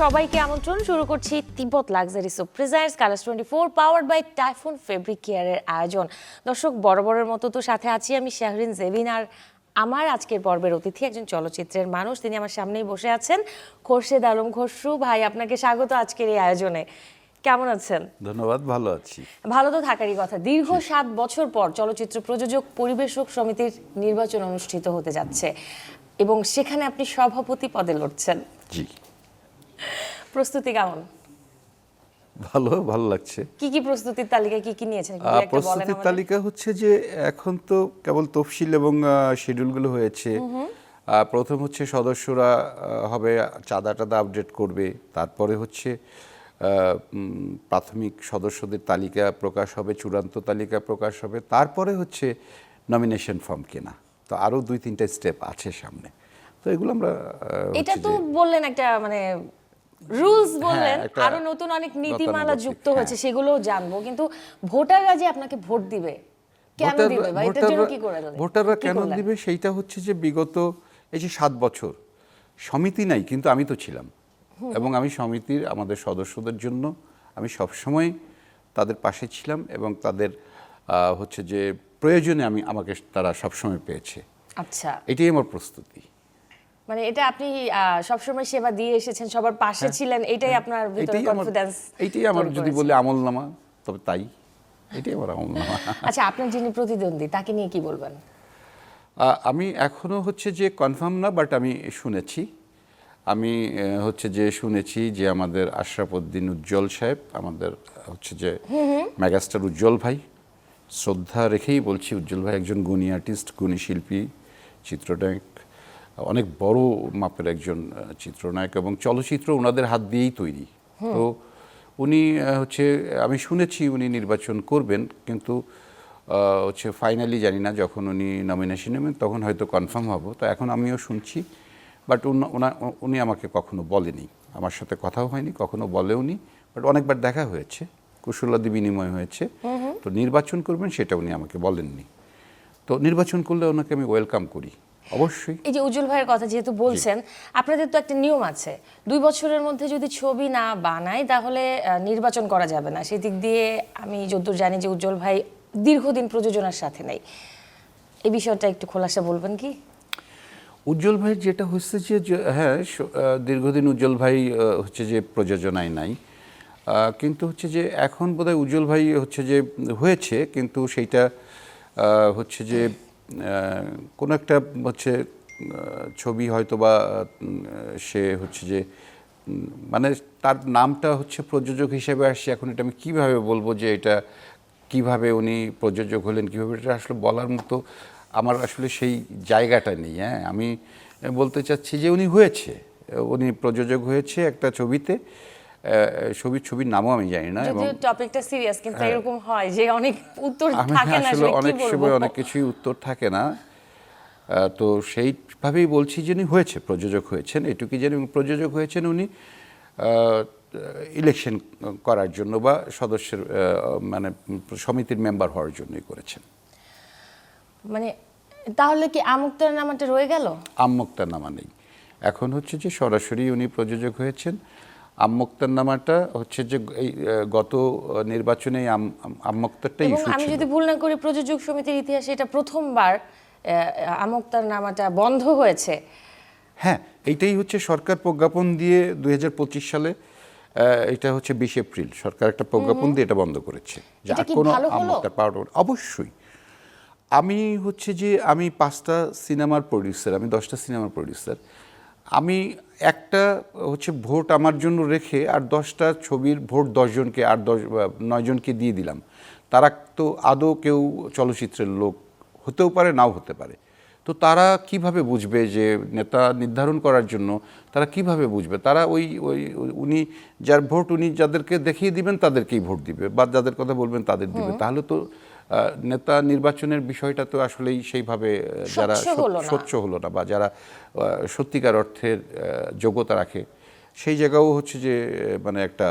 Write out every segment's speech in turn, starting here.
সবাইকে আমন্ত্রণ। শুরু করছি Tibet luxury soap presents Colors 24 powered by Typhoon fabric কেয়ারের আয়োজন। দর্শক, বরাবরের মতো তো সাথে আছি আমি শাহরিন জেবিন, আর আমার আজকের পর্বের অতিথি একজন চলচ্চিত্রের মানুষ, তিনি আমার সামনেই বসে আছেন। খোরশেদ আলম খসরু ভাই, আপনাকে স্বাগত আজকের এই আয়োজনে। কেমন আছেন? ধন্যবাদ, ভালো আছি। ভালো তো থাকারই কথা। দীর্ঘ 7 বছর পর চলচ্চিত্র প্রযোজক পরিবেশক সমিতির নির্বাচন অনুষ্ঠিত হতে যাচ্ছে এবং সেখানে আপনি সভাপতি পদে লড়ছেন। জি, প্রস্তুতি কেমন? ভালো লাগছে। কি প্রস্তুতির তালিকা কি নিয়েছেন? প্রস্তুতির তালিকা হচ্ছে যে এখন তো কেবল তফসিল এবং শিডিউলগুলো হয়েছে। প্রথম হচ্ছে সদস্যরা হবে চাঁদা আপডেট করবে, তারপরে হচ্ছে প্রাথমিক সদস্যদের তালিকা প্রকাশ হবে, চূড়ান্ত তালিকা প্রকাশ হবে, তারপরে হচ্ছে নমিনেশন ফর্ম কেনা। তো আরও 2-3টা স্টেপ আছে সামনে। তো এগুলো আমরা এটা তো বললেন একটা মানে রুলস বললেন, আরো নতুন অনেক নীতিমালা যুক্ত হয়েছে, সেগুলোও জানবো। কিন্তু ভোটাররা যে আপনাকে ভোট দিবে, কেন দিবে বা এটার জন্য কি করে দেবে? ভোটাররা কেন দিবে সেইটা হচ্ছে যে বিগত এই যে 7 বছর সমিতি নাই, কিন্তু আমি তো ছিলাম এবং আমি সমিতির আমাদের সদস্যদের জন্য আমি সবসময় তাদের পাশে ছিলাম এবং তাদের হচ্ছে যে প্রয়োজনে আমাকে তারা সবসময় পেয়েছে। আচ্ছা, এটাই আমার প্রস্তুতি। মানে এটা আপনি সবসময় সেবা দিয়ে এসেছেন, সবার পাশে ছিলেন, এটাই আপনার ভিতরে কনফিডেন্স। এইটাই আমার, যদি বলি আমলনামা, তবে তাই, এটাই আমার আমলনামা। আচ্ছা, আপনার যিনি প্রতিদ্বন্দ্বী তাকে নিয়ে কি বলবেন? আমি এখনো হচ্ছে যে কনফার্ম না, বাট আমি শুনেছি যে আমাদের আশরাফ উদ্দিন উজ্জ্বল সাহেব, আমাদের হচ্ছে যে মেগাস্টার উজ্জ্বল ভাই, শ্রদ্ধা রেখেই বলছি, উজ্জ্বল ভাই একজন গুণী আর্টিস্ট, গুণী শিল্পী, চিত্রনায়ক, অনেক বড় মাপের একজন চিত্রনায়ক এবং চলচ্চিত্র ওনাদের হাত দিয়েই তৈরি। তো উনি হচ্ছে, আমি শুনেছি উনি নির্বাচন করবেন, কিন্তু হচ্ছে ফাইনালি জানি না। যখন উনি নমিনেশন নেবেন তখন হয়তো কনফার্ম হব। তো এখন আমিও শুনছি, বাট উনি আমাকে কখনো বলেনি, আমার সাথে কথাও হয়নি, কখনো বলেওনি, বাট অনেকবার দেখা হয়েছে, কুশলাদি বিনিময় হয়েছে। তো নির্বাচন করবেন সেটা উনি আমাকে বলেননি। তো নির্বাচন করলে ওনাকে আমি ওয়েলকাম করি অবশ্যই। এই যে উজ্জ্বল ভাইয়ের কথা যেহেতু বলছেন, আপনাদের তো একটা নিয়ম আছে, 2 বছরের মধ্যে যদি ছবি না বানায় তাহলে নির্বাচন করা যাবে না। সেদিক দিয়ে আমি যতদূর জানি যে উজ্জ্বল ভাই দীর্ঘদিন প্রযোজনার সাথে নেই, এই বিষয়টা একটু খোলাসা বলবেন কি? উজ্জ্বল ভাই যেটা হচ্ছে যে হ্যাঁ, দীর্ঘদিন উজ্জ্বল ভাই হচ্ছে যে প্রযোজনায় নাই, কিন্তু হচ্ছে যে এখন বোধহয় উজ্জ্বল ভাই হচ্ছে যে হয়েছে, কিন্তু সেইটা হচ্ছে যে কোনো একটা হচ্ছে ছবি হয়তো বা সে হচ্ছে যে মানে তার নামটা হচ্ছে প্রযোজক হিসেবে আসছে। এখন এটা আমি কীভাবে বলবো যে এটা কিভাবে উনি প্রযোজক হলেন, কীভাবে, এটা আসলে বলার মতো আমার আসলে সেই জায়গাটা নেই। হ্যাঁ, আমি বলতে চাচ্ছি যে উনি প্রযোজক হয়েছে একটা ছবিতে। ছবির নামও আমি জানি না, এবং টপিকটা সিরিয়াস, কিন্তু এরকম হয় যে অনেক উত্তর থাকে না, আসলে অনেক সময় অনেক কিছুই উত্তর থাকে না। তো সেইভাবেই বলছি যে উনি প্রযোজক হয়েছেন, এটুকুই জানি। প্রযোজক হয়েছেন উনি ইলেকশন করার জন্য বা সদস্যের মানে সমিতির মেম্বার হওয়ার জন্যই করেছেন। মানে তাহলে কি আমুক্তারনামাটা রয়ে গেল? আমুক্তারনামা নেই, এখন হচ্ছে যে সরাসরি উনি প্রযোজক হয়েছেন। আমুক্তারনামাটা হচ্ছে যে এই গত নির্বাচনে আমুক্তারটাই ইস্যু ছিল। আমি যদি ভুল না করি, প্রযোজক সমিতির ইতিহাসে এটা প্রথমবার আমুক্তারনামাটা বন্ধ হয়েছে। হ্যাঁ, এইটাই হচ্ছে সরকার প্রজ্ঞাপন দিয়ে 2025 সালে, এটা হচ্ছে 20 এপ্রিল সরকার একটা প্রজ্ঞাপন দিয়ে এটা বন্ধ করেছে যে আর কোনো আমুক্তার পাওয়ার। অবশ্যই আমি 5টা সিনেমার প্রডিউসার, আমি 10টা সিনেমার প্রডিউসার। আমি একটা হচ্ছে ভোট আমার জন্য রেখে আর 10টা ছবির ভোট 10 জনকে আর 9 জনকে দিয়ে দিলাম। তারা তো আদৌ কেউ চলচ্চিত্রের লোক হতেও পারে, নাও হতে পারে। তো তারা কিভাবে বুঝবে যে নেতা নির্ধারণ করার জন্য তারা কিভাবে বুঝবে? তারা উনি যার ভোট উনি যাদেরকে দেখিয়ে দিবেন তাদেরকেই ভোট দিবে, বা যাদের কথা বলবেন তাদের দিবে। তাহলে তো নেতা নির্বাচনের বিষয়টা তো আসলেই সেইভাবে যারা স্বচ্ছ হলো না, বা যারা সত্যিকার অর্থের যোগ্যতা রাখে, সেই জায়গাও হচ্ছে যে মানে একটা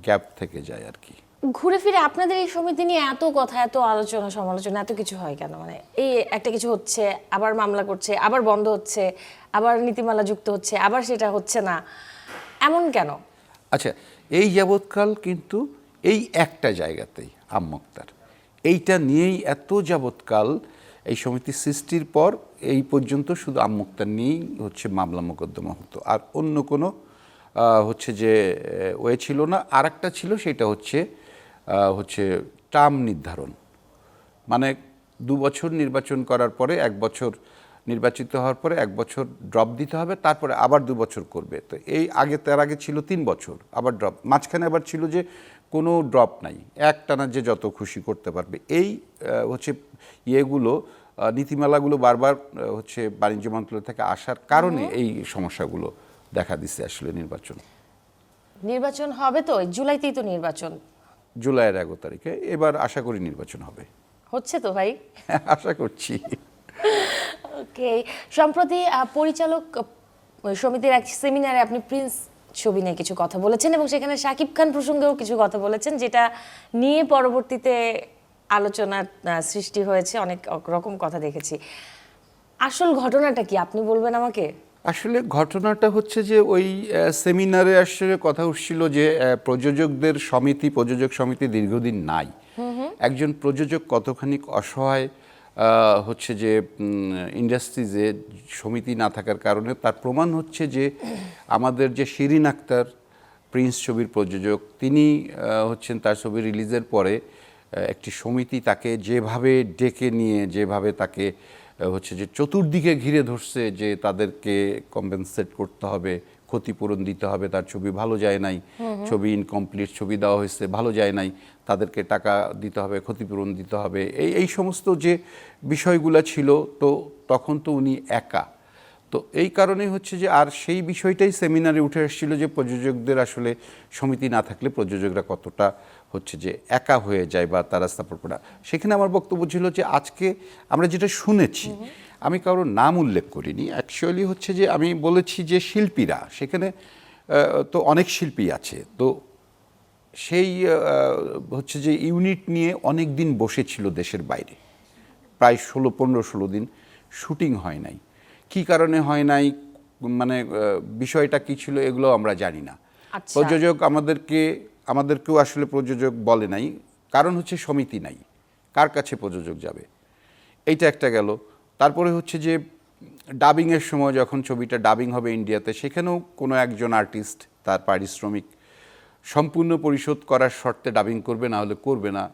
গ্যাপ থেকে যায় আর কি। ঘুরে ফিরে আপনাদের এই সমিতি নিয়ে এত কথা, এত আলোচনা সমালোচনা, এত কিছু হয় কেন? মানে এই একটা কিছু হচ্ছে, আবার মামলা করছে, আবার বন্ধ হচ্ছে, আবার নীতিমালা যুক্ত হচ্ছে, আবার সেটা হচ্ছে না, এমন কেন? আচ্ছা, এই যাবৎকাল কিন্তু এই একটা জায়গাতেই আম্মক্তার এইটা নিয়েই এত যাবৎকাল এই সমিতি সৃষ্টির পর এই পর্যন্ত শুধু আম্মক্তার নিয়েই হচ্ছে মামলা মোকদ্দমা হতো, আর অন্য কোনো হচ্ছে যে ওয়ে ছিল না। আর একটা ছিল, সেটা হচ্ছে টার্ম নির্ধারণ, মানে 2 বছর নির্বাচন করার পরে 1 বছর নির্বাচিত হওয়ার পরে 1 বছর ড্রপ দিতে হবে, তারপরে আবার 2 বছর করবে। তো এই তার আগে ছিল 3 বছর, আবার ড্রপ, মাঝখানে আবার ছিল যে কোনো ড্রপ নাই, একটানা যে যত খুশি করতে পারবে। এই হচ্ছে ইয়েগুলো, নীতিমালাগুলো বারবার হচ্ছে বাণিজ্য মন্ত্রণালয় থেকে আসার কারণে এই সমস্যাগুলো দেখা দিচ্ছে। আসলে নির্বাচন হবে তো, জুলাইতেই তো নির্বাচন, জুলাইয়ের 11 তারিখে এবার আশা করি নির্বাচন হবে। হচ্ছে তো ভাই? আশা করছি। ওকে, সম্প্রতি পরিচালক সমিতির এক সেমিনারে আপনি প্রিন্স ছবি নিয়ে কিছু কথা বলেছেন এবং সেখানে শাকিব খান প্রসঙ্গেও কিছু কথা বলেছেন, যেটা নিয়ে পরবর্তীতে আলোচনার সৃষ্টি হয়েছে, অনেক রকম কথা দেখেছি। আসল ঘটনাটা কি আপনি বলবেন আমাকে? আসলে ঘটনাটা হচ্ছে যে ওই সেমিনারে আসলে কথা উঠছিল যে প্রযোজক সমিতি দীর্ঘদিন নাই। একজন প্রযোজক কতখানি অসহায় হচ্ছে যে ইন্ডাস্ট্রিজে সমিতি না থাকার কারণে, তার প্রমাণ হচ্ছে যে আমাদের যে শিরিন আক্তার প্রিন্স ছবির প্রযোজক, তিনি হচ্ছেন তার ছবি রিলিজের পরে একটি সমিতি তাকে যেভাবে ডেকে নিয়ে, যেভাবে তাকে হচ্ছে যে চতুর্দিকে ঘিরে ধরছে যে তাদেরকে কম্পেনসেট করতে হবে, ক্ষতিপূরণ দিতে হবে, তার ছবি ভালো যায় নাই, ছবি ইনকমপ্লিট, ছবি দেওয়া হয়েছে ভালো যায় নাই, তাদেরকে টাকা দিতে হবে, ক্ষতিপূরণ দিতে হবে, এই সমস্ত যে বিষয়গুলো ছিল। তো তখন তো উনি একা, তো এই কারণেই হচ্ছে যে, আর সেই বিষয়টাই সেমিনারে উঠে এসেছিল যে প্রযোজকদের আসলে সমিতি না থাকলে প্রযোজকরা কতটা হচ্ছে যে একা হয়ে যায় বা তারা সাপোর্ট করে। সেখানে আমার বক্তব্য ছিল যে আজকে আমরা যেটা শুনেছি, আমি কারোর নাম উল্লেখ করিনি, অ্যাকচুয়ালি হচ্ছে যে আমি বলেছি যে শিল্পীরা সেখানে তো অনেক শিল্পী আছে, তো সেই হচ্ছে যে ইউনিট নিয়ে অনেক দিন বসেছিল দেশের বাইরে, প্রায় 15-16 দিন শুটিং হয় নাই। কী কারণে হয় নাই, মানে বিষয়টা কী ছিল, এগুলো আমরা জানি না। প্রযোজক আমাদেরকেও আসলে প্রযোজক বলে নাই, কারণ হচ্ছে সমিতি নাই, কার কাছে প্রযোজক যাবে, এইটা একটা গেল। তারপরে হচ্ছে যে ডাবিংয়ের সময় যখন ছবিটা ডাবিং হবে ইন্ডিয়াতে, সেখানেও কোনো একজন আর্টিস্ট তার পারিশ্রমিক সম্পূর্ণ পরিশোধ করার শর্তে ডাবিং করবে, না হলে করবে না।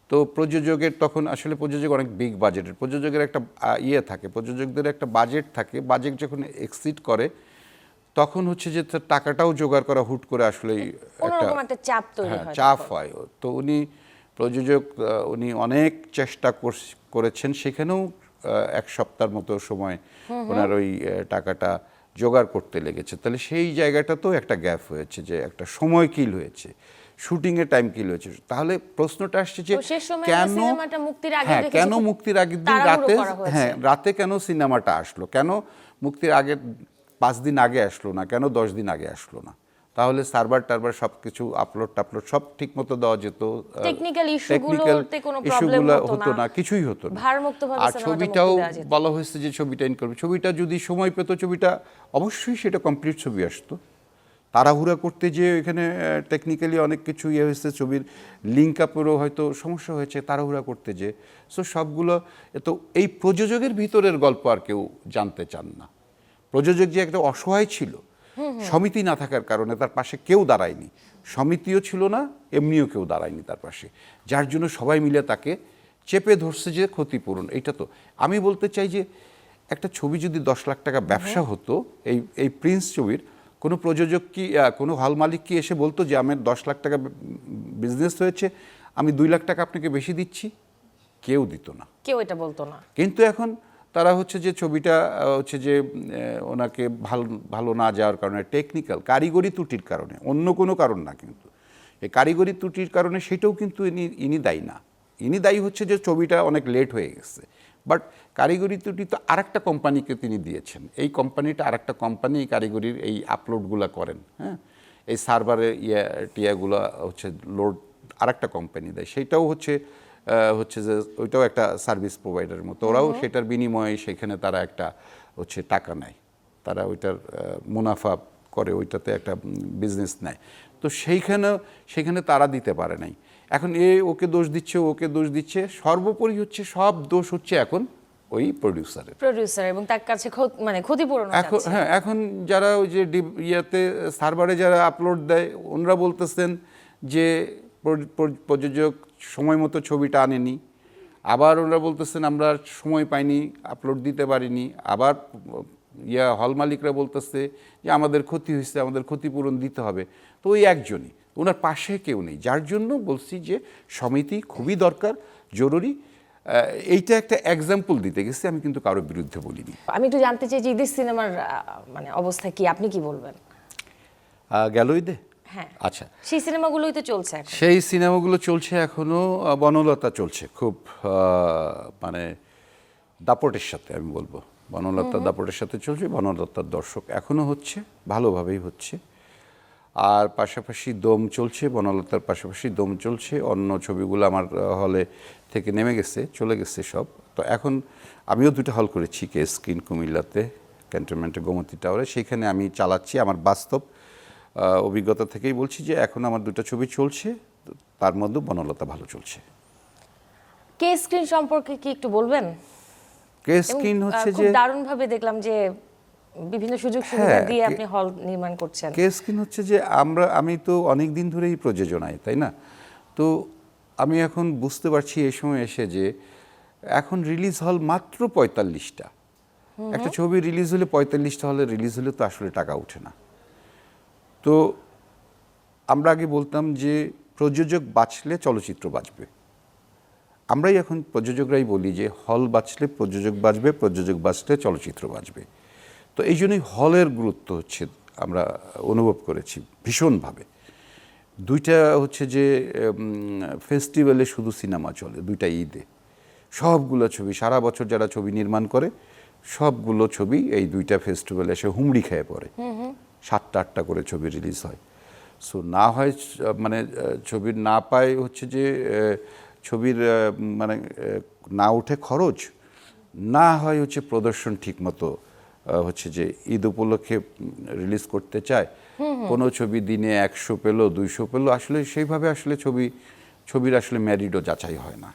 তো প্রযোজকের তখন আসলে প্রযোজক অনেক বিগ বাজেটের, প্রযোজকের একটা ইয়ে থাকে, প্রযোজকদের একটা বাজেট থাকে, বাজেট যখন এক্সিড করে তখন হচ্ছে যে তার টাকাটাও জোগাড় করা হুট করে আসলেই একটা চাপ তৈরি হয়, চাপ হয়। তো প্রযোজক উনি অনেক চেষ্টা করেছেন, সেখানেও 1 সপ্তাহের মতো সময় ওনার ওই টাকাটা জোগাড় করতে লেগেছে। তাহলে সেই জায়গাটাতেও একটা গ্যাপ হয়েছে, যে একটা সময় কিল হয়েছে, শুটিংয়ের টাইম কিল হয়েছে। তাহলে প্রশ্নটা আসছে যে কেন মুক্তির আগের দিন রাতে কেন সিনেমাটা আসলো, কেন মুক্তির আগের 5 দিন আগে আসলো না, কেন 10 দিন আগে আসলো না? তাহলে সার্ভার টার্ভার সব কিছু আপলোড সব ঠিক মতো দেওয়া যেত, টেকনিক্যাল ইস্যুগুলো হতো না, কিছুই হতো না। আর ছবিটাও বলা হয়েছে যে ছবিটা করবে, ছবিটা যদি সময় পেত ছবিটা অবশ্যই সেটা কমপ্লিট ছবি আসতো। তাড়াহুড়া করতে যে এখানে টেকনিক্যালি অনেক কিছু ইয়ে হয়েছে, ছবির লিঙ্ক আপেরও হয়তো সমস্যা হয়েছে তাড়াহুড়া করতে যে। সো সবগুলো তো এই প্রযোজকের ভিতরের গল্প আর কেউ জানতে চান না। প্রযোজক যে একটা অসহায় ছিল, সমিতি না থাকার কারণে তার পাশে কেউ দাঁড়ায়নি, সমিতিও ছিল না, এমনিও কেউ দাঁড়ায়নি তার পাশে, যার জন্য সবাই মিলে তাকে চেপে ধরছে যে ক্ষতিপূরণ। এইটা তো আমি বলতে চাই যে একটা ছবি যদি 10 লাখ টাকা ব্যবসা হতো, এই প্রিন্স ছবির কোনো প্রযোজক কি, কোনো হল মালিক কি এসে বলতো যে আমার 10 লাখ টাকা বিজনেস হয়েছে, আমি 2 লাখ টাকা আপনাকে বেশি দিচ্ছি? কেউ দিত না, কেউ এটা বলতো না। কিন্তু এখন তারা হচ্ছে যে ছবিটা হচ্ছে যে ওনাকে ভালো না যাওয়ার কারণে, টেকনিক্যাল কারিগরি ত্রুটির কারণে, অন্য কোনো কারণ না, কিন্তু এই কারিগরি ত্রুটির কারণে সেটাও কিন্তু ইনি দায়ী না। ইনি দায়ী হচ্ছে যে ছবিটা অনেক লেট হয়ে গেছে, বাট কারিগরি ত্রুটি তো আরেকটা কোম্পানিকে তিনি দিয়েছেন। এই কোম্পানিটা আরেকটা কোম্পানি এই কারিগরির এই আপলোডগুলো করেন, হ্যাঁ, এই সার্ভারে টিয়াগুলো হচ্ছে লোড আরেকটা কোম্পানি দেয়, সেইটাও হচ্ছে যে ওইটাও একটা সার্ভিস প্রোভাইডারের মতো, ওরাও সেটার বিনিময়ে সেখানে তারা একটা হচ্ছে টাকা নেয়, তারা ওইটার মুনাফা করে, ওইটাতে একটা বিজনেস নেয়। তো তো সেইখানে তারা দিতে পারে নাই। এখন ওকে দোষ দিচ্ছে, ওকে দোষ দিচ্ছে, সর্বোপরি হচ্ছে সব দোষ হচ্ছে এখন ওই প্রডিউসারের এবং তার কাছে মানে ক্ষতিপূরণ এখন। হ্যাঁ, এখন যারা ওই যে সার্ভারে যারা আপলোড দেয় ওনারা বলতেছেন যে প্রযোজক সময় মতো ছবিটা আনেনি, আবার ওনারা বলতেছেন আমরা সময় পাইনি, আপলোড দিতে পারিনি, আবার হল মালিকরা বলতেছে যে আমাদের ক্ষতি হয়েছে, আমাদের ক্ষতিপূরণ দিতে হবে। তো ওই একজনই, ওনার পাশে কেউ নেই, যার জন্য বলছি যে সমিতি খুবই দরকার, জরুরি। এইটা একটা এক্সাম্পল দিতে গেছি, আমি কিন্তু কারোর বিরুদ্ধে বলিনি। আমি একটু জানতে চাই যে ঈদের সিনেমার মানে অবস্থা কি, আপনি কি বলবেন? গেল ঈদে? হ্যাঁ, আচ্ছা, সেই সিনেমাগুলোই তো চলছে এখন। সেই সিনেমাগুলো চলছে এখনো, বনলতা চলছে খুব মানে দাপটের সাথে, আমি বলবো বনলতা দাপটের সাথে চলছে। বনলতার দর্শক এখনো হচ্ছে, ভালোভাবেই হচ্ছে। আর পাশাপাশি দম চলছে, বনলতার পাশাপাশি দম চলছে। অন্য ছবিগুলো আমার হলে থেকে নেমে গেছে, চলে গেছে সব। তো এখন আমিও 2টা হল করেছি, কে স্ক্রিন কুমিল্লাতে, ক্যান্টনমেন্টে, গোমতী টাওয়ারে। সেইখানে আমি চালাচ্ছি, আমার বাস্তব অভিজ্ঞতা থেকেই বলছি যে এখন আমার 2টা ছবি চলছে, তার মধ্যে বনলতা ভালো চলছে। কে স্ক্রিন সম্পর্কে কি একটু বলবেন? কে স্ক্রিন হচ্ছে খুব যে দারুণভাবে দেখলাম যে বিভিন্ন সুযোগ সুবিধা দিয়ে আপনি হল নির্মাণ করছেন। কে স্ক্রিন হচ্ছে যে আমি তো অনেক দিন ধরেই প্রযোজনায়, তাই না? তো আমি এখন বুঝতে পারছি এই সময় এসে যে এখন রিলিজ হল মাত্র 45টা। একটা ছবি রিলিজ হলে 45টা হলে রিলিজ হলে তো আসলে টাকা ওঠে না। তো আমরা আগে বলতাম যে প্রযোজক বাঁচলে চলচ্চিত্র বাঁচবে। আমরাই এখন প্রযোজকরাই বলি যে হল বাঁচলে প্রযোজক বাঁচবে, প্রযোজক বাঁচলে চলচ্চিত্র বাঁচবে। তো এই জন্যই হলের গুরুত্ব হচ্ছে আমরা অনুভব করেছি ভীষণভাবে। 2টা হচ্ছে যে ফেস্টিভ্যালে শুধু সিনেমা চলে, 2টা ঈদে সবগুলো ছবি, সারা বছর যারা ছবি নির্মাণ করে সবগুলো ছবি এই 2টা ফেস্টিভ্যালে এসে হুমড়ি খেয়ে পড়ে। 7টা 8টা করে ছবি রিলিজ হয়। সো না হয় মানে ছবির না পায় হচ্ছে যে ছবির মানে না ওঠে খরচ, না হয় হচ্ছে প্রদর্শন ঠিক মতো হচ্ছে যে ঈদ উপলক্ষে রিলিজ করতে চায়। কোনো ছবি দিনে 100 পেলো, 200 পেলো, আসলে সেইভাবে আসলে ছবির আসলে ম্যারিটও যাচাই হয় না।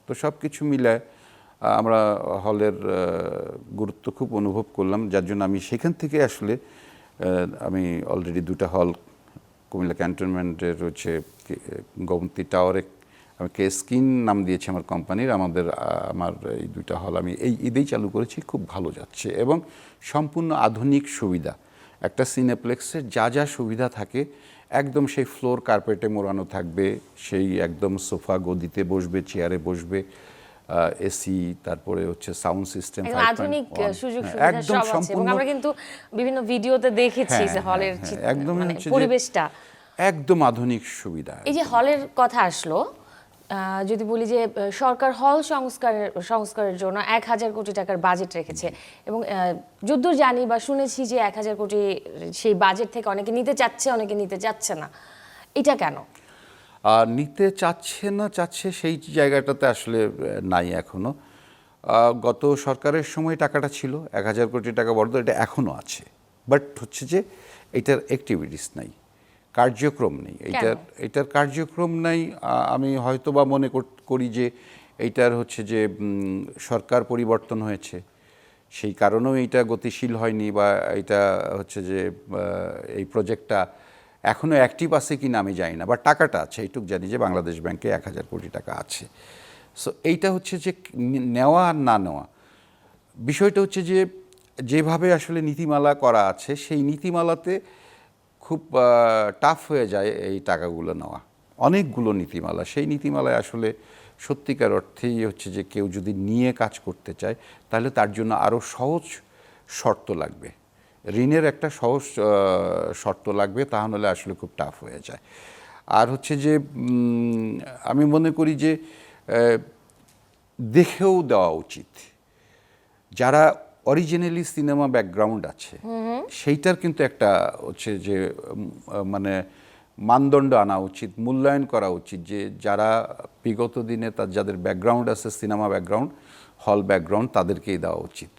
তো সব কিছু মিলে আমরা হলের গুরুত্ব খুব অনুভব করলাম, যার জন্য আমি সেখান থেকে আসলে আমি অলরেডি 2টা হল কুমিল্লা ক্যান্টনমেন্টের হচ্ছে গোমতী টাওয়ারে, আমি কে স্ক্রিন নাম দিয়েছি আমার কোম্পানির। আমার এই 2টা হল আমি এই ঈদেই চালু করেছি, খুব ভালো যাচ্ছে এবং সম্পূর্ণ আধুনিক সুবিধা। একটা সিনেপ্লেক্সের যা যা সুবিধা থাকে একদম সেই ফ্লোর কার্পেটে মোড়ানো থাকবে, সেই একদম সোফা গদিতে বসবে, চেয়ারে বসবে, এসি, তারপরে হচ্ছে সাউন্ড সিস্টেম, আধুনিক সুযোগ সুবিধা সব আছে এবং আমরা কিন্তু বিভিন্ন ভিডিওতে দেখেছি যে হলের একদম পরিবেশটা একদম আধুনিক সুবিধা। এই যে হলের কথা আসলো, যদি বলি যে সরকার হল সংস্কারের জন্য 1000 কোটি টাকার বাজেট রেখেছে এবং যদ্দূর জানি বা শুনেছি যে 1000 কোটি সেই বাজেট থেকে অনেকে নিতে চাচ্ছে, অনেকে নিতে চাচ্ছে না। এটা কেন? নিতে চাচ্ছে সেই জায়গাটাতে আসলে নাই এখনো। গত সরকারের সময় টাকাটা ছিল 1000 কোটি টাকা বরাদ্দ, এটা এখনো আছে, বাট হচ্ছে যে এটার অ্যাক্টিভিটিস নাই, কার্যক্রম নেই। এটার কার্যক্রম নাই। আমি হয়তো বা মনে করি যে এইটার হচ্ছে যে সরকার পরিবর্তন হয়েছে, সেই কারণেও এইটা গতিশীল হয়নি, বা এটা হচ্ছে যে এই প্রজেক্টটা এখনও অ্যাক্টিভ আছে কি না আমি জানি না, বা টাকাটা আছে এইটুকু জানি যে বাংলাদেশ ব্যাংকে 1000 কোটি টাকা আছে। সো এইটা হচ্ছে যে নেওয়া আর না নেওয়া, বিষয়টা হচ্ছে যে যেভাবে আসলে নীতিমালা করা আছে সেই নীতিমালাতে খুব টাফ হয়ে যায় এই টাকাগুলো নেওয়া। অনেকগুলো নীতিমালা, সেই নীতিমালায় আসলে সত্যিকার অর্থেই হচ্ছে যে কেউ যদি নিয়ে কাজ করতে চায় তাহলে তার জন্য আরও সহজ শর্ত লাগবে, ঋণের একটা সহজ শর্ত লাগবে, তা নাহলে আসলে খুব টাফ হয়ে যায়। আর হচ্ছে যে আমি মনে করি যে দেখেও দেওয়া উচিত, যারা অরিজিনালি সিনেমা ব্যাকগ্রাউন্ড আছে সেইটার কিন্তু একটা হচ্ছে যে মানে মানদণ্ড আনা উচিত, মূল্যায়ন করা উচিত, যে যারা বিগত দিনে যাদের ব্যাকগ্রাউন্ড আছে সিনেমা ব্যাকগ্রাউন্ড, হল ব্যাকগ্রাউন্ড, তাদেরকেই দেওয়া উচিত।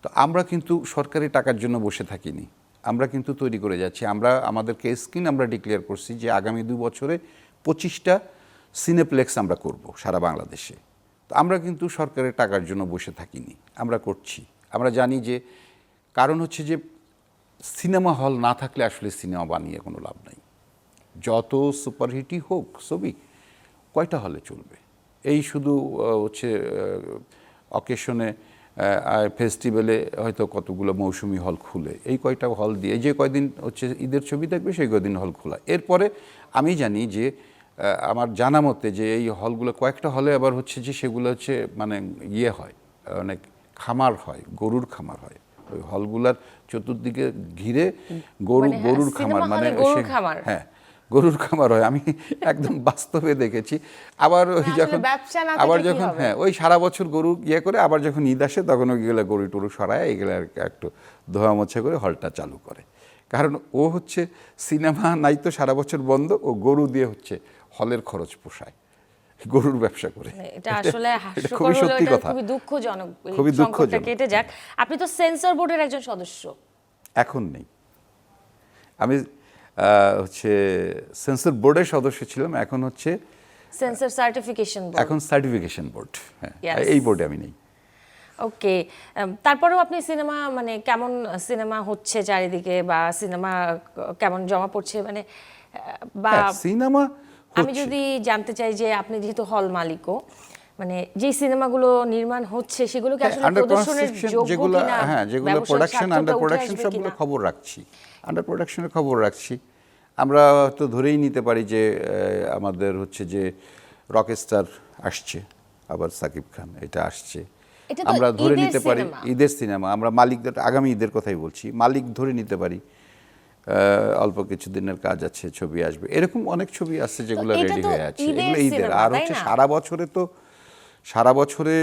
তো আমরা কিন্তু সরকারি টাকার জন্য বসে থাকিনি, আমরা কিন্তু তৈরি করে যাচ্ছি। আমরা আমাদেরকে স্ক্রিন আমরা ডিক্লেয়ার করছি যে আগামী 2 বছরে 25টা সিনেপ্লেক্স আমরা করব সারা বাংলাদেশে। তো আমরা কিন্তু সরকারের টাকার জন্য বসে থাকিনি, আমরা করছি। আমরা জানি যে কারণ হচ্ছে যে সিনেমা হল না থাকলে আসলে সিনেমা বানিয়ে কোনো লাভ নাই। যত সুপারহিটই হোক ছবি, কয়টা হলে চলবে? এই শুধু হচ্ছে অকেশনে, ফেস্টিভ্যালে হয়তো কতগুলো মৌসুমি হল খুলে, এই কয়টা হল দিয়ে যে কয়দিন হচ্ছে ঈদের ছবি দেখবে সেই কয়দিন হল খোলা। এরপরে আমি জানি যে আমার জানা মতে যে এই হলগুলো কয়েকটা হলে আবার হচ্ছে যে সেগুলো হচ্ছে মানে ইয়ে হয়, অনেক খামার হয়, গরুর খামার হয়। ওই হলগুলার চতুর্দিকে ঘিরে গরুর খামার, মানে হ্যাঁ গরুর খামার হয়। আমি একদম বাস্তবে দেখেছি। আবার ওই যখন হ্যাঁ ওই সারা বছর গরু ইয়ে করে, আবার যখন ঈদ আসে তখন ওইগুলো গরু টরু সরায়, এগুলো একটু ধোয়া মোছা করে হলটা চালু করে। কারণ ও হচ্ছে সিনেমা নাই তো সারা বছর বন্ধ, ও গরু দিয়ে হচ্ছে হলের খরচ পোষায়, গরুর ব্যবসা করে। এটা আসলে হাস্যকর হলো, এটা খুবই দুঃখজনক। খুবই দুঃখজনক। কেটে যাক। আপনি তো সেন্সর বোর্ডের একজন সদস্য। এখন নেই। আমি হচ্ছে সেন্সর বোর্ডের সদস্য ছিলাম, এখন হচ্ছে সেন্সর সার্টিফিকেশন বোর্ড, এখন সার্টিফিকেশন বোর্ড। হ্যাঁ, এই বোর্ডে আমি নেই। ওকে, তারপরেও আপনি সিনেমা মানে কেমন সিনেমা হচ্ছে চারিদিকে, বা সিনেমা কেমন জমা পড়ছে, মানে বা সিনেমা আমি যদি জানতে চাই যে আপনি যেহেতু হল মালিকও, মানে যে সিনেমাগুলো নির্মাণ হচ্ছে সেগুলো কি আসলে প্রদর্শনের যোগ্য কিনা? হ্যাঁ, যেগুলো প্রোডাকশন, আন্ডার প্রোডাকশন সবগুলো খবর রাখছি, আন্ডার প্রোডাকশনের খবর রাখছি। আমরা তো ধরেই নিতে পারি যে আমাদের হচ্ছে যে রকস্টার আসছে, আবার সাকিব খান এটা আসছে, আমরা ধরে নিতে পারি ঈদের সিনেমা। আমরা মালিকদের, আগামী ঈদের কথাই বলছি, মালিক ধরে নিতে পারি অল্প কিছুদিনের কাজ আছে, ছবি আসবে। এরকম অনেক ছবি আছে যেগুলো রেডি হয়ে আছে, এগুলো ঈদের। আর হচ্ছে সারা বছরে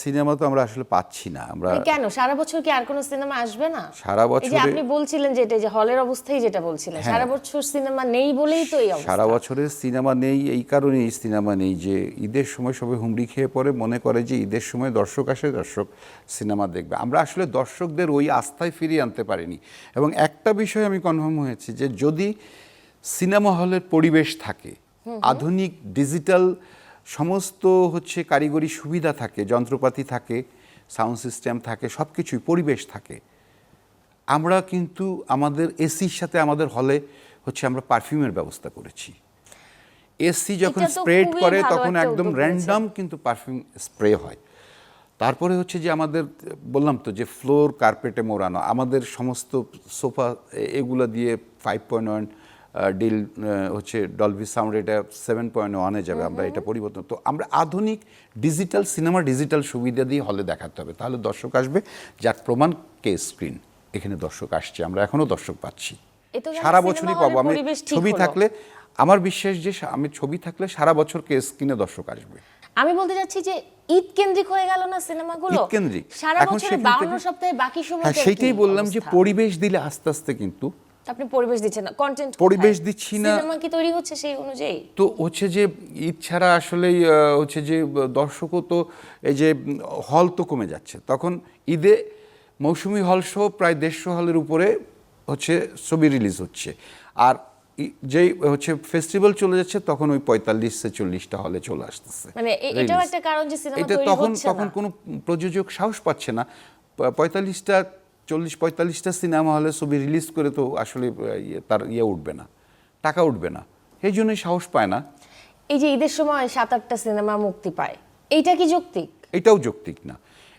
সিনেমা তো আমরা আসলে পাচ্ছি না। আমরা কেন সারা বছর কি আর কোনো সিনেমা আসবে না? সারা বছর আপনি বলছিলেন যে এটা যে হলের অবস্থাই যেটা বলছিলেন, সারা বছর সিনেমা নেই বলেই তো এই অবস্থা। সারা বছরের সিনেমা নেই, এই কারণেই সিনেমা নেই যে ঈদের সময় সবাই হুমড়ি খেয়ে পড়ে, মনে করে যে ঈদের সময় দর্শক আসে, দর্শক সিনেমা দেখবে। আমরা আসলে দর্শকদের ওই আস্থায় ফিরিয়ে আনতে পারিনি। এবং একটা বিষয় আমি কনফার্ম হয়েছি যে যদি সিনেমা হলের পরিবেশ থাকে, আধুনিক ডিজিটাল সমস্ত হচ্ছে কারিগরি সুবিধা থাকে, যন্ত্রপাতি থাকে, সাউন্ড সিস্টেম থাকে, সব কিছুই পরিবেশ থাকে, আমরা কিন্তু আমাদের এসির সাথে আমাদের হলে হচ্ছে আমরা পারফিউমের ব্যবস্থা করেছি। এসি যখন স্প্রেড করে তখন একদম র্যান্ডম কিন্তু পারফিউম স্প্রে হয়। তারপরে হচ্ছে যে আমাদের বললাম তো যে ফ্লোর কার্পেটে মোড়ানো, আমাদের সমস্ত সোফা এগুলো দিয়ে 5.1 ডিল হচ্ছে ডলবি সাউন্ড, এটা 7.1-এ যাবে। আমরা এটা পরিবর্তন, তো আমরা আধুনিক ডিজিটাল সিনেমা, ডিজিটাল সুবিধা দিয়ে হলে দেখাতে হবে, তাহলে দর্শক আসবে। যার প্রমাণ কে স্ক্রিন, এখানে দর্শক আসছে, আমরা এখনো দর্শক পাচ্ছি, সারা বছরই পাবো। আমি ছবি থাকলে, আমার বিশ্বাস যে আমি ছবি থাকলে সারা বছর কে স্ক্রিনে দর্শক আসবে। আমি বলতে চাচ্ছি যে ঈদ কেন্দ্রিক হয়ে গেল না সিনেমাগুলো, ঈদ কেন্দ্রিক সারা বছরে 52 সপ্তাহে বাকি সময়। হ্যাঁ, সেটাই বললাম যে পরিবেশ দিলে আস্তে আস্তে কিন্তু আপনি পরিবেশ দিচ্ছেন না, কন্টেন্ট পরিবেশ দিচ্ছি না, সিনেমা কি তৈরি হচ্ছে সেই অনুযায়ী? তো হচ্ছে যে ঈদ ছাড়া আসলেই হচ্ছে যে দর্শকও তো এই যে হল তো কমে যাচ্ছে, তখন ঈদে মৌসুমি হল সহ প্রায় 150 হলের উপরে হচ্ছে ছবি রিলিজ হচ্ছে। আর যেই হচ্ছে ফেস্টিভ্যাল চলে যাচ্ছে তখন ওই 45-40টা হলে চলে আসতেছে। মানে এটাও একটা কারণ যে সিনেমা তৈরি হচ্ছে না। তখন কোনো প্রযোজক সাহস পাচ্ছে না 40-45টা সিনেমা হলে ছবি রিলিজ করে, তো আসলে তার উঠবে না, টাকা উঠবে না, এই জন্যই সাহস পায় না। এই যে ঈদের সময় 7-8টা সিনেমা মুক্তি পায়, এইটা কি যৌক্তিক? এটাও যৌক্তিক না।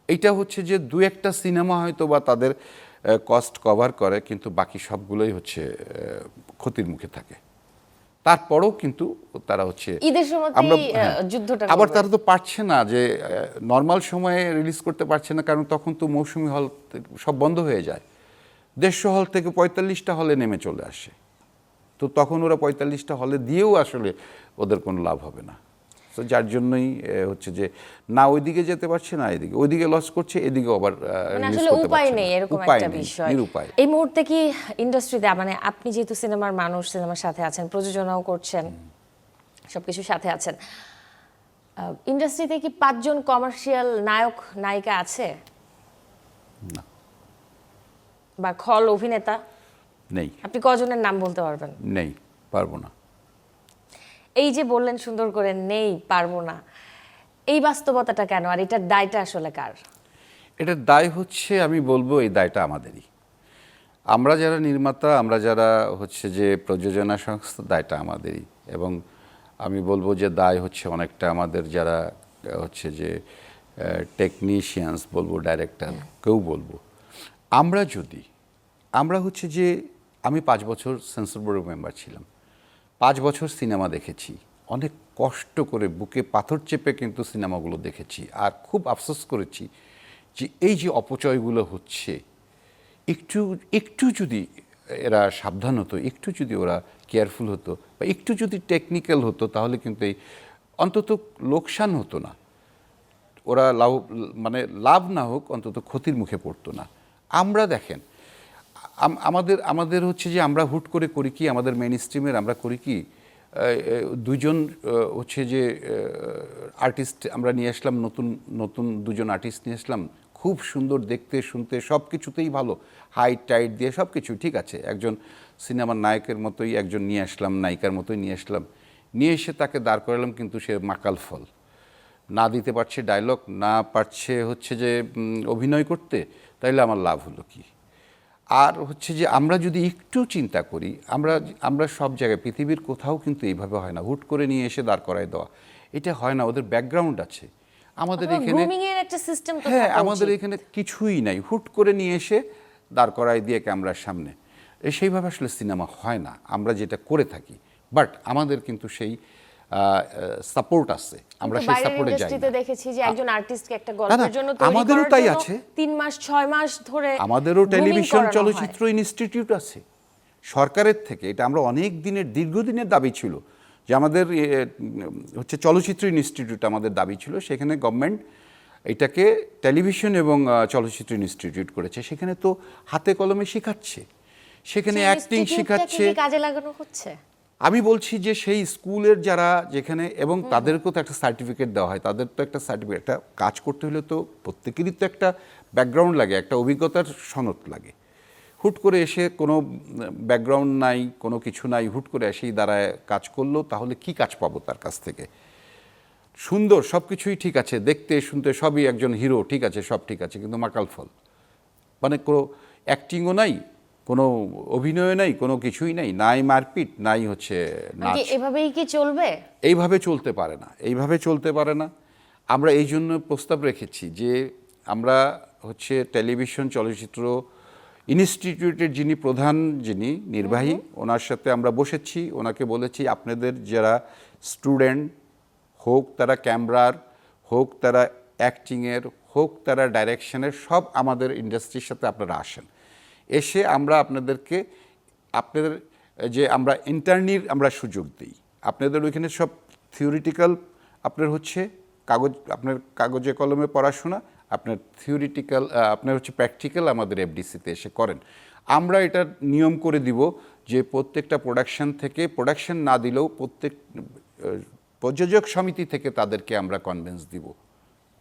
এইটা হচ্ছে যে 2-1টা সিনেমা হয়তো বা তাদের কস্ট কভার করে, কিন্তু বাকি সবগুলোই হচ্ছে ক্ষতির মুখে থাকে। তারপরেও কিন্তু তারা হচ্ছে ঈদের সময় যুদ্ধটা, আবার তারা তো পারছে না যে নর্মাল সময়ে রিলিজ করতে পারছে না, কারণ তখন তো মৌসুমি হল সব বন্ধ হয়ে যায়। 150 হল থেকে 45টা হলে নেমে চলে আসে, তো তখন ওরা 45টা হলে দিয়েও আসলে ওদের কোনো লাভ হবে না। তো যার জন্যই হচ্ছে যে না ওইদিকে যেতে পারছে, না এদিকে, ওইদিকে লস করছে, এদিকে আবার আসলে উপায় নেই, এরকম একটা বিষয়। এই মুহূর্তে কি ইন্ডাস্ট্রিতে, মানে আপনি যেহেতু সিনেমার মানুষ, সিনেমার সাথে আছেন, প্রযোজনাও করছেন, সবকিছুর সাথে আছেন, ইন্ডাস্ট্রিতে কি 5 জন কমার্শিয়াল নায়ক নায়িকা আছে? না। বা খল অভিনেতা? নেই। আপনি কজনের নাম বলতে পারবেন? নেই, পারবো না। এই যে বললেন সুন্দর করে, নেই, পারবো না, এই বাস্তবতাটা কেন, আর এটার দায়টা আসলে কার? এটার দায় হচ্ছে, আমি বলবো এই দায়টা আমাদেরই। আমরা যারা নির্মাতা, আমরা যারা হচ্ছে যে প্রযোজনা সংস্থা, দায়টা আমাদেরই। এবং আমি বলবো যে দায় হচ্ছে অনেকটা আমাদের যারা হচ্ছে যে টেকনিশিয়ানস বলবো, ডাইরেক্টর, কেউ বলবো। আমরা হচ্ছে যে, আমি 5 বছর সেন্সর বোর্ডের মেম্বার ছিলাম, 5 বছর সিনেমা দেখেছি, অনেক কষ্ট করে বুকে পাথর চেপে কিন্তু সিনেমাগুলো দেখেছি। আর খুব আফসোস করেছি যে এই যে অপচয়গুলো হচ্ছে, একটু একটু যদি এরা সাবধান হতো, একটু যদি ওরা কেয়ারফুল হতো, বা একটু যদি টেকনিক্যাল হতো, তাহলে কিন্তু এই অন্তত লোকসান হতো না। ওরা লাভ না হোক, অন্তত ক্ষতির মুখে পড়তো না। আমরা দেখেন, আমাদের হচ্ছে যে আমরা হুট করে করি কি, আমাদের মেইন স্ট্রিমের আমরা করি কি, দুজন হচ্ছে যে আর্টিস্ট আমরা নিয়ে আসলাম, নতুন নতুন দুজন আর্টিস্ট নিয়ে আসলাম, খুব সুন্দর দেখতে শুনতে সব কিছুতেই ভালো, হাইট টাইট দিয়ে সব কিছু ঠিক আছে, একজন সিনেমার নায়কের মতোই একজন নিয়ে আসলাম, নায়িকার মতোই নিয়ে আসলাম, নিয়ে এসে তাকে দাঁড় করালাম, কিন্তু সে মাকাল ফল, না দিতে পারছে ডায়লগ, না পারছে হচ্ছে যে অভিনয় করতে, তাইলে আমার লাভ হলো কি? আর হচ্ছে যে আমরা যদি একটু চিন্তা করি, আমরা সব জায়গায়, পৃথিবীর কোথাও কিন্তু এইভাবে হয় না, হুট করে নিয়ে এসে দাঁড় করায় দেওয়া, এটা হয় না। ওদের ব্যাকগ্রাউন্ড আছে। আমাদের এখানে গ্রুমিং এর একটা সিস্টেম তো হ্যাঁ, থাকা আমাদের উচিত। এখানে কিছুই নাই, হুট করে নিয়ে এসে দাঁড় করায় দিয়ে ক্যামেরার সামনে, সেইভাবে আসলে সিনেমা হয় না আমরা যেটা করে থাকি। বাট আমাদের কিন্তু সেই সাপোর্ট আছে, আমরা কিন্তু সেই বাইরের সাপোর্টে যাই ইন্ডাস্ট্রিতে না। দেখেছি যে একজন আর্টিস্টকে একটা গল্পের জন্য তৈরি আমাদেরও করার তাই জন্য আছে। 3 মাস 6 মাস ধরে আমাদেরও grooming টেলিভিশন করানো চলচ্চিত্র হয়। ইনস্টিটিউট আছে সরকারের থেকে। এটা আমরা অনেক দিনের, দীর্ঘদিনের দাবি ছিল যে আমাদের হচ্ছে চলচ্চিত্র ইনস্টিটিউট আমাদের দাবি ছিল, সেখানে গভর্নমেন্ট এটাকে টেলিভিশন এবং চলচ্চিত্র ইনস্টিটিউট করেছে। সেখানে তো হাতে কলমে শেখাচ্ছে, সেখানে সেই অ্যাক্টিং ইনস্টিটিউটটাকে শেখাচ্ছে। কি কাজে লাগানো হচ্ছে? আমি বলছি যে সেই স্কুলের যারা যেখানে, এবং তাদেরকেও তো একটা সার্টিফিকেট দেওয়া হয়, তাদের তো একটা সার্টিফিকেট, একটা কাজ করতে হলে তো প্রত্যেকেরই তো একটা ব্যাকগ্রাউন্ড লাগে, একটা অভিজ্ঞতার সনদ লাগে। হুট করে এসে কোনো ব্যাকগ্রাউন্ড নাই, কোনো কিছু নাই, হুট করে এসেই দাঁড়ায় কাজ করলো, তাহলে কি কাজ পাবো তার কাছ থেকে? সুন্দর সব কিছুই ঠিক আছে, দেখতে শুনতে সবই একজন হিরো, ঠিক আছে, সব ঠিক আছে, কিন্তু মাকাল ফল, মানে কোনো অ্যাক্টিংও নাই, কোনো অভিনয় নাই, কোনো কিছুই নাই, নাই মারপিট, নাই হচ্ছে নাচ। এভাবেই কি চলবে? এইভাবে চলতে পারে না, এইভাবে চলতে পারে না। আমরা এই জন্য প্রস্তাব রেখেছি যে আমরা হচ্ছে টেলিভিশন চলচ্চিত্র ইনস্টিটিউটের যিনি প্রধান, যিনি নির্বাহী, ওনার সাথে আমরা বসেছি, ওনাকে বলেছি আপনাদের যারা স্টুডেন্ট, হোক তারা ক্যামেরার, হোক তারা অ্যাক্টিংয়ের, হোক তারা ডাইরেকশনের, সব আমাদের ইন্ডাস্ট্রির সাথে আপনারা আসেন, এসে আমরা আপনাদেরকে আপনাদের যে আমরা ইন্টার্নির আমরা সুযোগ দিই। আপনাদের ওইখানে সব থিওরিটিক্যাল আপনার হচ্ছে আপনার কাগজে কলমে পড়াশোনা, আপনার থিওরিটিক্যাল আপনার হচ্ছে প্র্যাকটিক্যাল আমাদের এফডিসিতে এসে করেন। আমরা এটা নিয়ম করে দিব যে প্রত্যেকটা প্রোডাকশন থেকে, প্রোডাকশন না দিলেও প্রত্যেক প্রযোজক সমিতি থেকে তাদেরকে আমরা কনভেন্স দিব,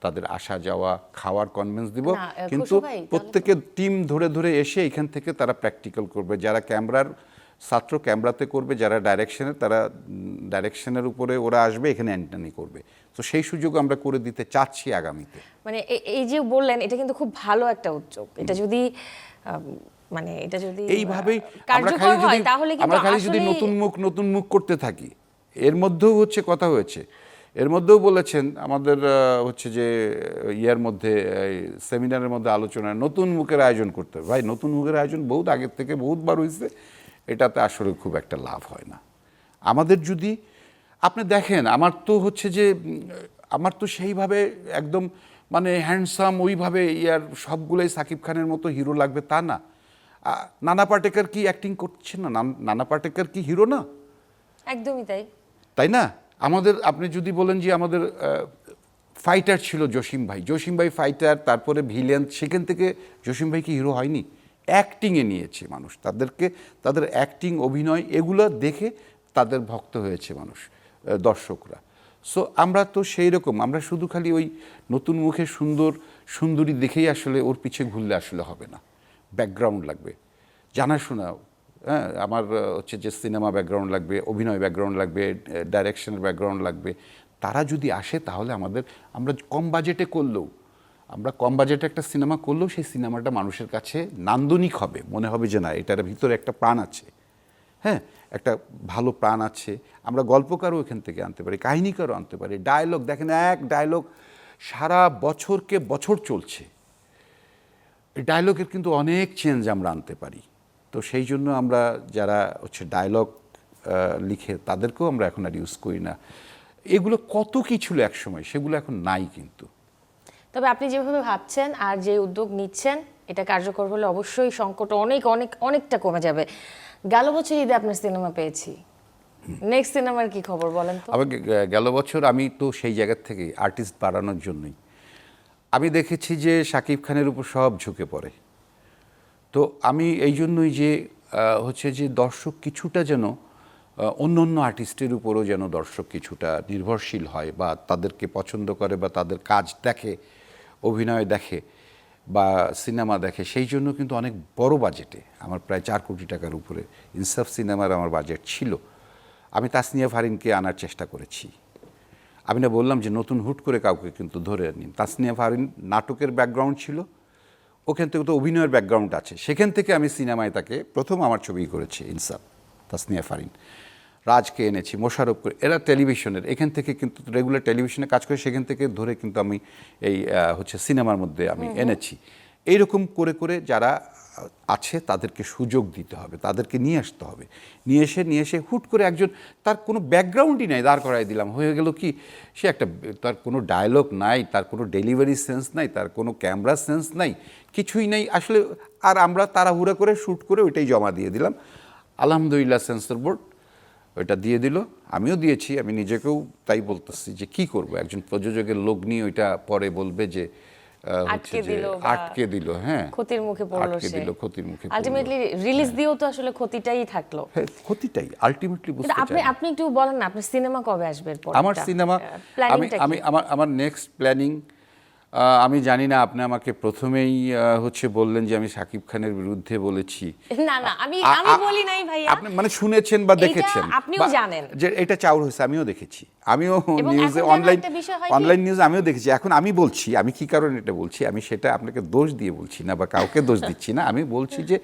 তাদের আসা যাওয়া খাওয়ার কনভেন্স দিব। না, কিন্তু খুশু ভাই, তাহলে প্রত্যেকে টিম ধরে ধরে এসে এখান থেকে তারা প্র্যাকটিক্যাল করবে, যারা ক্যামেরার ছাত্র ক্যামেরাতে করবে, যারা ডাইরেকশনের তারা ডাইরেকশনের উপরে ওরা আসবে, এখানে অ্যান্টানি করবে। তো সেই সুযোগ আমরা করে দিতে চাচ্ছি আগামীতে। মানে এই যে বললেন, এটা কিন্তু খুব ভালো একটা উদ্যোগ। এটা যদি মানে এটা যদি এইভাবেই কার্যকর হয় তাহলে কিন্তু আমরা খালি যদি আসলেই নতুন মুখ করতে থাকি। এর মধ্যেও হচ্ছে কথা হয়েছে, এর মধ্যেও বলেছেন আমাদের হচ্ছে যে ইয়ার মধ্যে সেমিনারের মধ্যে আলোচনায় নতুন মুখের আয়োজন করতে হবে। ভাই, নতুন মুখের আয়োজন বহুত আগের থেকে বহুতবার হয়েছে, এটাতে আসলে খুব একটা লাভ হয় না। আমাদের যদি আপনি দেখেন, আমার তো হচ্ছে যে আমার তো সেইভাবে একদম মানে হ্যান্ডসাম ওইভাবে ইয়ার সবগুলোই সাকিব খানের মতো হিরো লাগবে তা না। নানা পাটেকর কি অ্যাক্টিং করছে না? নানা পাটেকর কি হিরো না? একদমই তাই, তাই না? আমাদের আপনি যদি বলেন যে আমাদের ফাইটার ছিল জসিম ভাই ফাইটার, তারপরে ভিলেন, সেখান থেকে জসিম ভাই কি হিরো হয়নি? অ্যাক্টিংয়ে নিয়েছে মানুষ তাদেরকে, তাদের অ্যাক্টিং অভিনয় এগুলো দেখে তাদের ভক্ত হয়েছে মানুষ, দর্শকরা। সো আমরা তো সেই রকম, আমরা শুধু খালি ওই নতুন মুখে সুন্দরী দেখেই আসলে ওর পিছে ঘুরলে আসলে হবে না, ব্যাকগ্রাউন্ড লাগবে, জানাশোনা হ্যাঁ, আমার হচ্ছে যে সিনেমা ব্যাকগ্রাউন্ড লাগবে, অভিনয় ব্যাকগ্রাউন্ড লাগবে, ডাইরেকশনের ব্যাকগ্রাউন্ড লাগবে, তারা যদি আসে তাহলে আমরা কম বাজেটে করলেও, আমরা কম বাজেটে একটা সিনেমা করলেও সেই সিনেমাটা মানুষের কাছে নান্দনিক হবে, মনে হবে যে না এটার ভিতরে একটা প্রাণ আছে। হ্যাঁ, একটা ভালো প্রাণ আছে। আমরা গল্পকারও এখান থেকে আনতে পারি, কাহিনীকারও আনতে পারি, ডায়লগ দেখেন, এক ডায়লগ সারা বছরকে বছর চলছে। এই ডায়লগের কিন্তু অনেক চেঞ্জ আমরা আনতে পারি। তো সেই জন্য আমরা যারা হচ্ছে ডায়লগ লিখে তাদেরকেও আমরা এখন আর ইউজ করি না। এগুলো কত কি ছিল একসময়, সেগুলো এখন নাই কিন্তু। তবে আপনি যেভাবে ভাবছেন আর যে উদ্যোগ নিচ্ছেন, এটা কার্যকর হলে অবশ্যই সংকট অনেকটা কমে যাবে। গেল বছর ঈদে আপনার সিনেমা পেয়েছি, নেক্সট সিনেমার কি খবর বলেন তো? আবার গেল বছর আমি তো সেই জায়গার থেকে আর্টিস্ট বাড়ানোর জন্যই আমি দেখেছি যে শাকিব খানের উপর সব ঝুঁকে পড়ে। তো আমি এই জন্যই যে হচ্ছে যে দর্শক কিছুটা যেন অন্য অন্য আর্টিস্টের উপরও যেন দর্শক কিছুটা নির্ভরশীল হয়, বা তাদেরকে পছন্দ করে, বা তাদের কাজ দেখে, অভিনয় দেখে বা সিনেমা দেখে। সেই জন্য কিন্তু অনেক বড় বাজেটে, আমার প্রায় 4 কোটি টাকার উপরে ইনসাফ সিনেমার আমার বাজেট ছিল। আমি তাসনিয়া ফারিনকে আনার চেষ্টা করেছি। আমি না বললাম যে নতুন হুট করে কাউকে কিন্তু ধরে নিন। তাসনিয়া ফারিন নাটকের ব্যাকগ্রাউন্ড ছিল, ওখান থেকে তো অভিনয়ের ব্যাকগ্রাউন্ড আছে, সেখান থেকে আমি সিনেমায় তাকে প্রথম আমার ছবি করেছি ইনসাফ, তাসনিয়া ফারিন। রাজকে এনেছি, মোশাররফ করে, এরা টেলিভিশনের, এখান থেকে কিন্তু রেগুলার টেলিভিশনে কাজ করে, সেখান থেকে ধরে কিন্তু আমি এই হচ্ছে সিনেমার মধ্যে আমি এনেছি। এইরকম করে করে যারা আছে তাদেরকে সুযোগ দিতে হবে, তাদেরকে নিয়ে আসতে হবে। নিয়ে এসে হুট করে একজন, তার কোনো ব্যাকগ্রাউন্ডই নাই, দাঁড় করাই দিলাম, হয়ে গেল কি, সে একটা, তার কোনো ডায়লগ নাই, তার কোনো ডেলিভারি সেন্স নাই, তার কোনো ক্যামেরা সেন্স নাই, কিছুই নেই আসলে। আর আমরা তাড়াহুড়া করে শ্যুট করে ওইটাই জমা দিয়ে দিলাম। আলহামদুলিল্লাহ সেন্সর বোর্ড ওইটা দিয়ে দিল, আমিও দিয়েছি। আমি নিজেকেও তাই বলতেছি যে কি করব, একজন প্রযোজকের লোক নিয়ে ওইটা পরে বলবে যে আটকে দিল, হ্যাঁ, ক্ষতির মুখে পড়লো, আটকে দিল, ক্ষতির মুখে। আলটিমেটলি রিলিজ দিয়েও তো আসলে ক্ষতিটাই থাকলো। হ্যাঁ, ক্ষতিটাই আলটিমেটলি বুঝতে আপনি চাই। আপনি একটু বলেন না, আপনার সিনেমা কবে আসবে? আমার সিনেমা, আমি আমার নেক্সট প্ল্যানিং, আমি জানি না, আপনি আমাকে প্রথমেই হচ্ছে বললেন যে আমি শাকিব খানের বিরুদ্ধে বলেছি। না না, আমি বলি নাই ভাইয়া। আপনি মানে শুনেছেন বা দেখেছেন, আপনিও জানেন যে এটা চাউর হয়েছে, আমিও দেখেছি, আমিও এবং নিউজে, এখন অনলাইন নিউজে আমিও দেখেছি। এখন আমি বলছি, আমি কি কারণে এটা বলছি, আমি সেটা আপনাকে দোষ দিয়ে বলছি না বা কাউকে দোষ দিচ্ছি না। আমি বলছি যে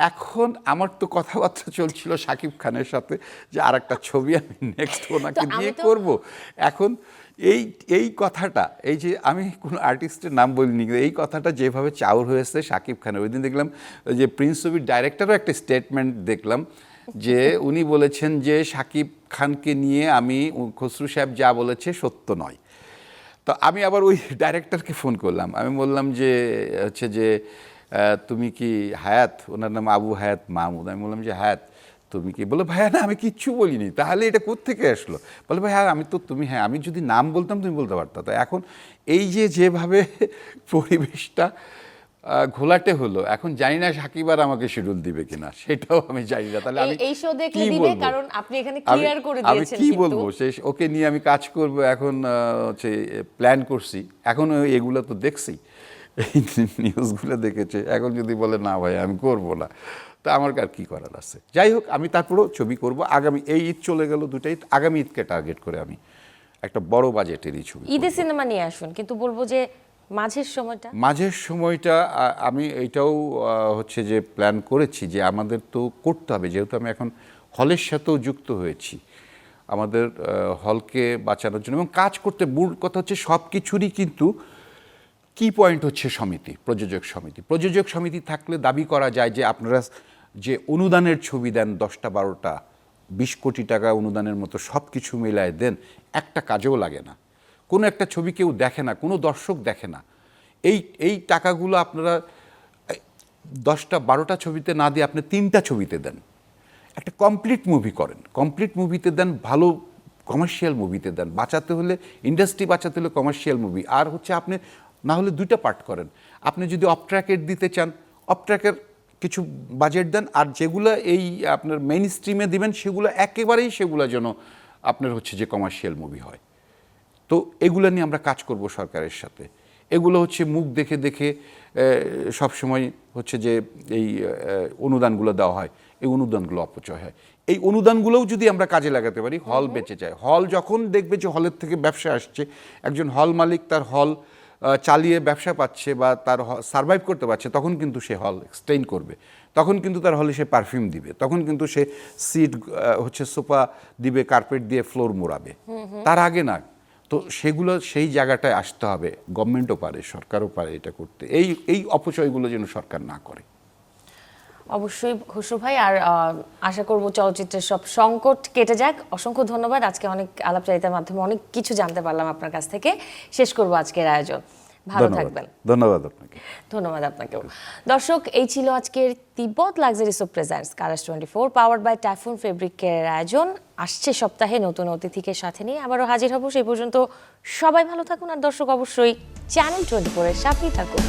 এখন আমার তো কথাবার্তা চলছিল শাকিব খানের সাথে যে আর একটা ছবি আমি নেক্সট ওনাকে দিয়ে করব। এখন এই কথাটা, এই যে আমি কোনো আর্টিস্টের নাম বলিনি, এই কথাটা যেভাবে চাউর হয়েছে শাকিব খানের, ওই দিন দেখলাম যে প্রিন্স ছবির ডাইরেক্টরও একটা স্টেটমেন্ট দেখলাম যে উনি বলেছেন যে শাকিব খানকে নিয়ে আমি, খসরু সাহেব যা বলেছে সত্য নয়। তো আমি আবার ওই ডাইরেক্টরকে ফোন করলাম, আমি বললাম যে হচ্ছে যে তুমি কি হায়াত, ওনার নাম আবু হায়াত মাহমুদ, আমি বললাম যে হায়াত তুমি কি, বলে ভাইয়া না আমি কিচ্ছু বলিনি। তাহলে এটা কোত্থেকে আসলো? বলে ভাই হ্যাঁ আমি তো, তুমি, হ্যাঁ আমি যদি নাম বলতাম তুমি বলতে পারতা। তো এখন এই যেভাবে পরিবেশটা ঘোলাটে হলো, এখন জানি না সাকিব আর আমাকে শিডিউল দিবে কিনা, সেটাও আমি জানি না। তাহলে আমি এই শো দেখলে দিবে, কারণ আপনি এখানে ক্লিয়ার করে দিয়েছেন। আমি কি বলবো, ওকে নিয়ে আমি কাজ করব এখন, হচ্ছে প্ল্যান করছি। এখন এগুলো তো দেখছি, এই নিউজগুলো দেখেছে, এখন যদি বলে না ভাই আমি করব না, তা আমার আর কি করার আছে। যাই হোক, আমি তারপরেও ছবি করব। আগামী এই ঈদ চলে গেল, দুটাই আগামী ঈদকে টার্গেট করে আমি একটা বড় বাজেটেরই ছবি। ঈদে সিনেমা নিয়ে আসুন, কিন্তু বলবো যে মাঝের সময়টা আমি এইটাও হচ্ছে যে প্ল্যান করেছি যে আমাদের তো করতে হবে, যেহেতু আমি এখন হলের সাথেও যুক্ত হয়েছি, আমাদের হলকে বাঁচানোর জন্য এবং কাজ করতে। মূল কথা হচ্ছে সব কিছুরই কিন্তু কি পয়েন্ট হচ্ছে সমিতি, প্রযোজক সমিতি থাকলে দাবি করা যায় যে আপনারা যে অনুদানের ছবি দেন 10টা 12টা 20 কোটি টাকা অনুদানের মতো সব কিছু মিলায় দেন, একটা কাজেও লাগে না, কোনো একটা ছবি কেউ দেখে না, কোনো দর্শক দেখে না। এই টাকাগুলো আপনারা 10টা 12টা ছবিতে না দিয়ে আপনি 3টা ছবিতে দেন, একটা কমপ্লিট মুভি করেন, কমপ্লিট মুভিতে দেন, ভালো কমার্শিয়াল মুভিতে দেন। বাঁচাতে হলে, ইন্ডাস্ট্রি বাঁচাতে হলে কমার্শিয়াল মুভি, আর হচ্ছে আপনি না হলে 2টা পার্ট করেন। আপনি যদি অফ ট্র্যাকের দিতে চান, অফ ট্র্যাকের কিছু বাজেট দেন, আর যেগুলো এই আপনার মেইন স্ট্রিমে দিবেন সেগুলো একেবারেই, সেগুলো যেন আপনার হচ্ছে যে কমার্শিয়াল মুভি হয়। তো এগুলো নিয়ে আমরা কাজ করব সরকারের সাথে। এগুলো হচ্ছে মুখ দেখে দেখে সবসময় হচ্ছে যে এই অনুদানগুলো দেওয়া হয়, এই অনুদানগুলো অপচয় হয়। এই অনুদানগুলোও যদি আমরা কাজে লাগাতে পারি, হল বেঁচে যায়। হল যখন দেখবে যে হলের থেকে ব্যবসা আসছে, একজন হল মালিক তার হল চালিয়ে ব্যবসা পাচ্ছে বা তার সারভাইভ করতে পারছে, তখন কিন্তু সে হল এক্সটেইন করবে, তখন কিন্তু তার হলে সে পারফিউম দিবে, তখন কিন্তু সে সিট হচ্ছে সোফা দিবে, কার্পেট দিয়ে ফ্লোর মোড়াবে, তার আগে না। তো সেগুলো সেই জায়গাটায় আসতে হবে। গভর্নমেন্টও পারে, সরকারও পারে এটা করতে। এই অপচয়গুলো যেন সরকার না করে। অবশ্যই খসরু ভাই, আর আশা করব চলচ্চিত্রের সব সংকট কেটে যাক। অসংখ্য ধন্যবাদ, আজকে অনেক আলাপচারিতার মাধ্যমে অনেক কিছু জানতে পারলাম আপনার কাছ থেকে। শেষ করব আজকের আয়োজন, ভালো থাকবেন। ধন্যবাদ আপনাকে। ধন্যবাদ আপনাকেও। দর্শক, এই ছিল আজকের Tibet luxury soap presents Colors 24 powered by Typhoon fabric কেয়ারের আয়োজন। আসছে সপ্তাহে নতুন অতিথিকে সাথে নিয়ে আবারও হাজির হব। সেই পর্যন্ত সবাই ভালো থাকুন, আর দর্শক অবশ্যই চ্যানেল 24 এর সাথেই থাকুন।